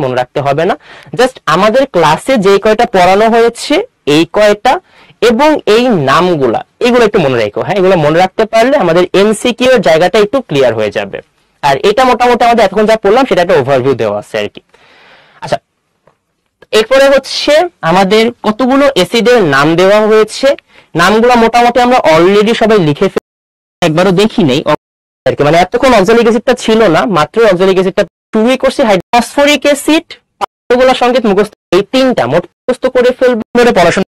মনে রাখতে হবে না, জাস্ট আমাদের ক্লাসে যে কয়টা পড়ানো হয়েছে এই কয়টা এবং এই নামগুলা এগুলো একটু মনে রাখো। হ্যাঁ, এগুলো মনে রাখতে পারলে আমাদের এমসিকিউ এর জায়গাটা একটু ক্লিয়ার হয়ে যাবে। আর এটা মোটামুটি আমাদের এতক্ষণ যা পড়লাম সেটা একটা ওভারভিউ দেওয়া আছে আর কি। আচ্ছা, এরপরে হচ্ছে আমাদের কতগুলো অ্যাসিডের নাম দেওয়া হয়েছে, নামগুলো মোটামুটি আমরা অলরেডি সবাই লিখে একবারও দেখি নেই আর কি, মানে এতক্ষণ অক্সালিক অ্যাসিডটা ছিল না, মাত্র অক্সালিক অ্যাসিডটা শুরুই করছি। ফসফরিক অ্যাসিড, পাঁচগুলো সংকেত মুখস্থ, এই তিনটা মোট মুখস্থ করে ফেলবে পড়াশোনা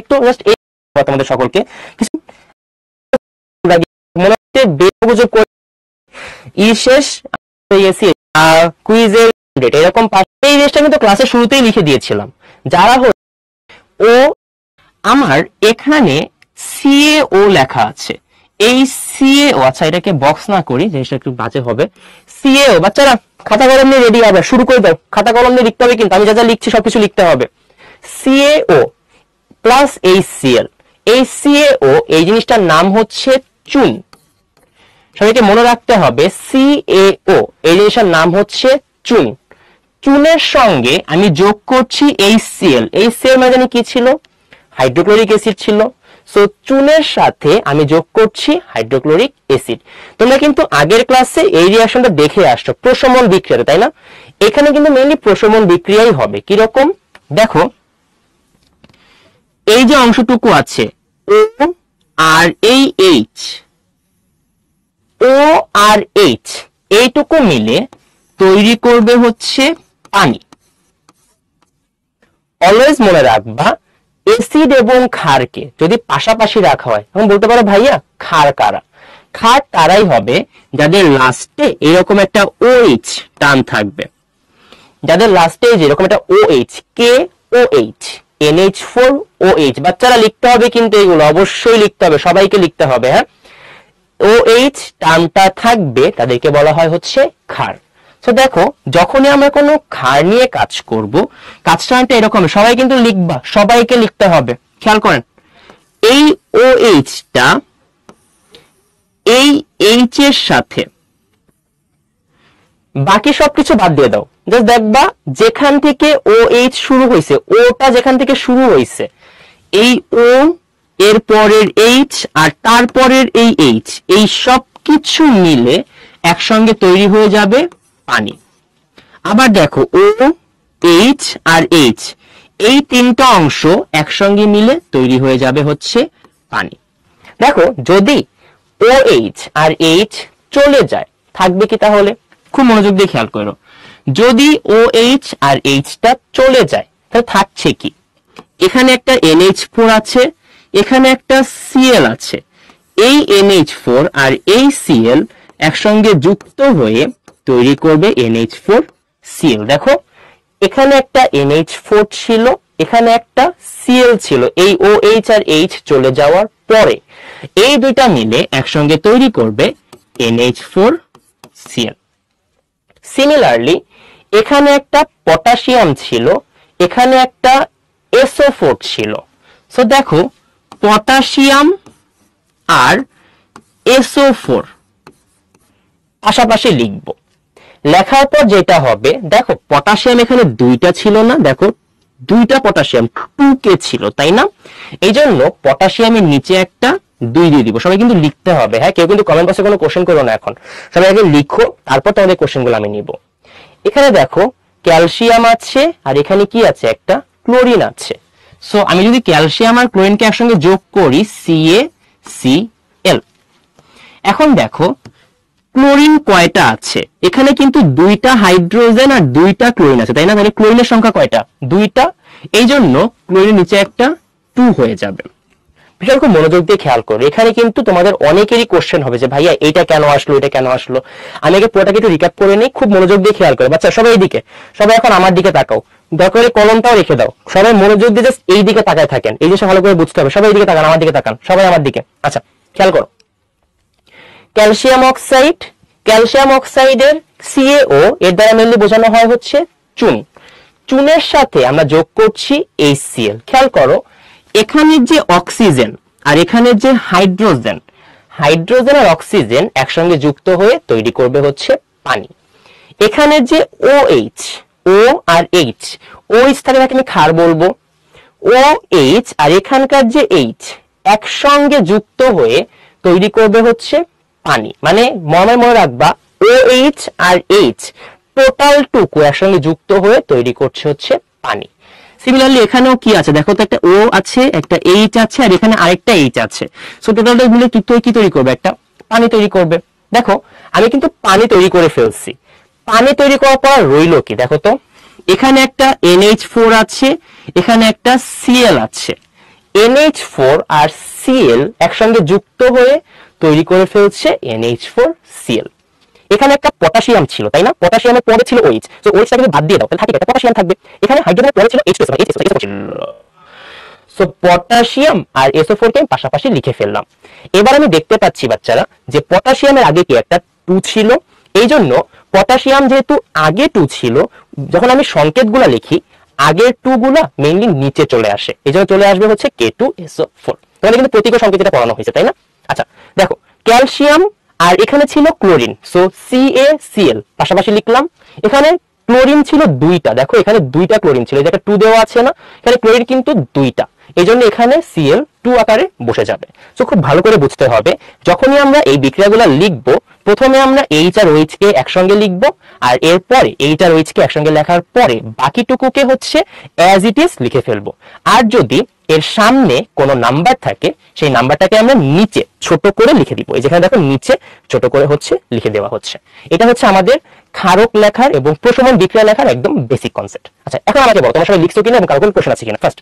একটু জাস্ট এই আমাদের সকলকে কিছু মনে হচ্ছে বেগুজব করে শেষ কুইজের এরকম এই জিনিসটা কিন্তু ক্লাসের শুরুতেই লিখে দিয়েছিলাম। যারা ও আমার এখানে সিএও লেখা আছে, এই সিএও, আচ্ছা এটাকে বক্স না করি, জিনিসটা একটু বাজে হবে। সিএও, বাচ্চারা খাতা কলম নিয়ে রেডি হবে, শুরু করে দাও। খাতা কলম নিয়ে লিখতে হবে, কিন্তু আমি যা যা লিখছি সবকিছু লিখতে হবে। সিএও প্লাস HCl, এই সিএও এই জিনিসটার নাম হচ্ছে চুন। সবাইকে মনে রাখতে হবে সিএও এই জিনিসটার নাম হচ্ছে চুন। চুনের সঙ্গে আমি যোগ করছি HCl, HCl মানে জানি কি ছিল, হাইড্রোক্লোরিক অ্যাসিড ছিল। সো চুনের সাথে আমি যোগ করছি হাইড্রোক্লোরিক অ্যাসিড। তোমরা কিন্তু আগের ক্লাসে এই রিঅ্যাকশনটা দেখে আসছো, প্রশমন বিক্রিয়া, তাই না? এখানে কিন্তু মেইনলি প্রশমন বিক্রিয়াই হবে। কি রকম দেখো, এই যে অংশটুকু আছে ও আর এই এইচ, ও আর এইচ এইটুকু মিলে তৈরি করবে হচ্ছে পানি। অলওয়েজ মনে রাখবা অ্যাসিড এবং ক্ষারকে যদি পাশাপাশি রাখা হয়, তখন বলতে পারো ভাইয়া ক্ষার কারা? ক্ষার তারাই হবে যাদের লাস্টে এরকম একটা OH টান থাকবে, যাদের লাস্টে এরকম একটা OH, KOH, NH4OH। বাচ্চারা লিখতে হবে কিন্তু, এগুলো অবশ্যই লিখতে হবে, সবাইকে লিখতে হবে। হ্যাঁ, OH টানটা থাকবে, তাদেরকে বলা হয় হচ্ছে ক্ষার। তো দেখো, যখনই আমরা কোনো ক্ষার নিয়ে কাজ করব, কাজটা এরকম, সবাই কিন্তু লিখবা, সবাইকে লিখতে হবে। খেয়াল করেন, এই OH টা এই H এর সাথে বাকি সবকিছু বাদ দিয়ে দাও, জাস্ট দেখবা যেখান থেকে OH শুরু হয়েছে, ওটা যেখান থেকে শুরু হয়েছে, এই O এর পরের H আর তারপরের এই H, এই সব কিছু মিলে একসঙ্গে তৈরি হয়ে যাবে পানি। আবার দেখো OH আর H, এই তিনটা অংশ একসঙ্গে মিলে তৈরি হয়ে যাবে হচ্ছে পানি। দেখো, যদি OH আর H চলে যায় থাকবে কি? তাহলে খুব মনোযোগ দিয়ে খেয়াল করো, যদি OH আর H টা চলে যায় তাহলে থাকছে কি? এখানে একটা NH4 আছে, এখানে একটা Cl আছে। এই NH4 আর এই Cl একসঙ্গে যুক্ত হয়ে তৈরি করবে NH4Cl। দেখো, এখানে একটা NH4 ছিল, এখানে একটা Cl ছিল, এই OH আর H চলে যাওয়ার পরে এই দুইটা মিলে একসঙ্গে তৈরি করবে NH4Cl। সিমিলারলি এখানে একটা পটাশিয়াম ছিল, এখানে একটা SO4 ছিল। সো দেখো, পটাশিয়াম আর SO4 পাশাপাশি লিখবো। লেখার পর যেটা হবে, দেখো পটাশিয়াম এখানে দুইটা ছিল না, দেখো দুইটা পটাশিয়াম 2K ছিল, তাই না? এই জন্য পটাশিয়ামের নিচে একটা 2 দিয়ে দিব। সবাই কিন্তু লিখতে হবে। হ্যাঁ, কেউ কিন্তু কমেন্ট বক্সে কোনো কোশ্চেন করো না, এখন সবাই আগে লিখো, তারপর তোমাদের কোশ্চেনগুলো আমি নিব। এখানে দেখো ক্যালসিয়াম আছে, আর এখানে কি আছে? একটা ক্লোরিন আছে। সো আমি যদি ক্যালসিয়াম আর ক্লোরিনকে একসঙ্গে যোগ করি CaCl। এখন দেখো ক্লোরিন কয়টা আছে? এখানে কিন্তু দুইটা হাইড্রোজেন আর দুইটা ক্লোরিন আছে, তাই না? তাহলে ক্লোরিনের সংখ্যা কয়টা? দুইটা। এই জন্য ক্লোরিন নিচে একটা 2 হয়ে যাবে। বিষয় খুব মনোযোগ দিয়ে খেয়াল করো, এখানে কিন্তু তোমাদের অনেকেরই কোশ্চেন হবে যে ভাইয়া এটা কেন আসলো, এটা কেন আসলো। আমি আগে পুরোটাকে একটু রিক্যাপ করে নিই, খুব মনোযোগ দিয়ে খেয়াল করো। বাচ্চা সবাই এইদিকে, সবাই এখন আমার দিকে তাকাও, দরকার হলে কলমটাও রেখে দাও। সবাই মনোযোগ দিয়ে জাস্ট এই দিকে তাকায় থাকেন, এই জিনিসটা ভালো করে বুঝতে হবে। সবাই এইদিকে তাকান, আমার দিকে তাকান, সবাই আমার দিকে। আচ্ছা, খেয়াল করো, ক্যালসিয়াম অক্সাইড, ক্যালসিয়াম অক্সাইডের CaO এর দ্বারা মেইনলি বোঝানো হয় হচ্ছে চুন। চুনের সাথে আমরা যোগ করছি HCl। খেয়াল করো, এখানে যে অক্সিজেন আর এখানে যে হাইড্রোজেন, হাইড্রোজেন আর অক্সিজেন একসঙ্গে যুক্ত হয়ে তৈরি করবে হচ্ছে পানি। এখানে যে OH, ও আর এইচ, ও এইচ থাকে তাকে আমি ক্ষার বলবো। ও এইচ আর এখানকার যে এইচ একসঙ্গে যুক্ত হয়ে তৈরি করবে হচ্ছে পানি। মানে মনে রাখবা ও এইচ আর এইচ টোটাল টুকু একসঙ্গে যুক্ত হয়ে তৈরি করছে হচ্ছে পানি। সিমিলারলি এখানেও কি আছে দেখো তো, একটা ও আছে, একটা এইচ আছে, আর এখানে আরেকটা এইচ আছে। সো টোটালটা মিলে কি তৈরি করবে, একটা পানি তৈরি করবে। দেখো আমি কিন্তু পানি তৈরি করে ফেলছি। পানি তৈরি করার পর রইলো কি দেখো তো, এখানে একটা NH4 আছে, এখানে একটা Cl আছে। NH4 আর Cl একসঙ্গে যুক্ত হয়ে তৈরি করে ফেলছে NH4Cl। এখানে একটা পটাশিয়াম ছিল তাই না, পটাশিয়ামের পরে ছিল OH, তো OH-টাকে বাদ দিয়ে দাও তাহলে থাকে একটা পটাশিয়াম থাকবে। এখানে হাইড্রোজেনের পরে ছিল H2SO4 ছিল। সো পটাশিয়াম আর SO4 কে পাশাপাশি লিখে ফেললাম। এবার আমি দেখতে পাচ্ছি বাচ্চারা যে পটাশিয়ামের আগে কি একটা 2 ছিল, এই জন্য পটাশিয়াম যেহেতু আগে 2 ছিল, যখন আমি সংকেতগুলা লিখি আগের 2 গুলা মেইনলি নিচে চলে আসে, এই জন্য চলে আসবে হচ্ছে K2SO4। তাহলে কিন্তু প্রতীক সংকেত এটা পড়ানো হয়েছে তাই না। আচ্ছা দেখো ক্যালসিয়াম আর এখানে ছিল ক্লোরিন, সো CaCl পাশাপাশি লিখলাম। এখানে ক্লোরিন ছিল 2টা, দেখো এখানে 2টা ক্লোরিন ছিল, যেটা 2 দেওয়া আছে না, এখানে ক্লোরিন কিন্তু 2টা, এই জন্য এখানে Cl 2 আকারে বসে যাবে। তো খুব ভালো করে বুঝতে হবে, যখনই আমরা এই বিক্রিয়াগুলো লিখবো প্রথমে আমরা H আর OH কে একসঙ্গে লিখবো, আর এরপরে H আর OH কে একসঙ্গে লেখার পরে বাকিটুকুকে হচ্ছে অ্যাজ ইট ইজ লিখে ফেলবো। আর যদি এর সামনে কোনো নাম্বার থাকে সেই নাম্বারটাকে আমরা নিচে ছোট করে লিখে দিব। এই যেখানে দেখো নিচে ছোট করে হচ্ছে লিখে দেওয়া হচ্ছে। এটা হচ্ছে আমাদের ক্ষারক লেখার এবং প্রশমন বিক্রিয়া লেখার একদম বেসিক কনসেপ্ট। আচ্ছা এখন আমাকে বলো তোমার সবাই লিখছো কিনা এবং কারো কোনো প্রশ্ন আছে কিনা ফার্স্ট।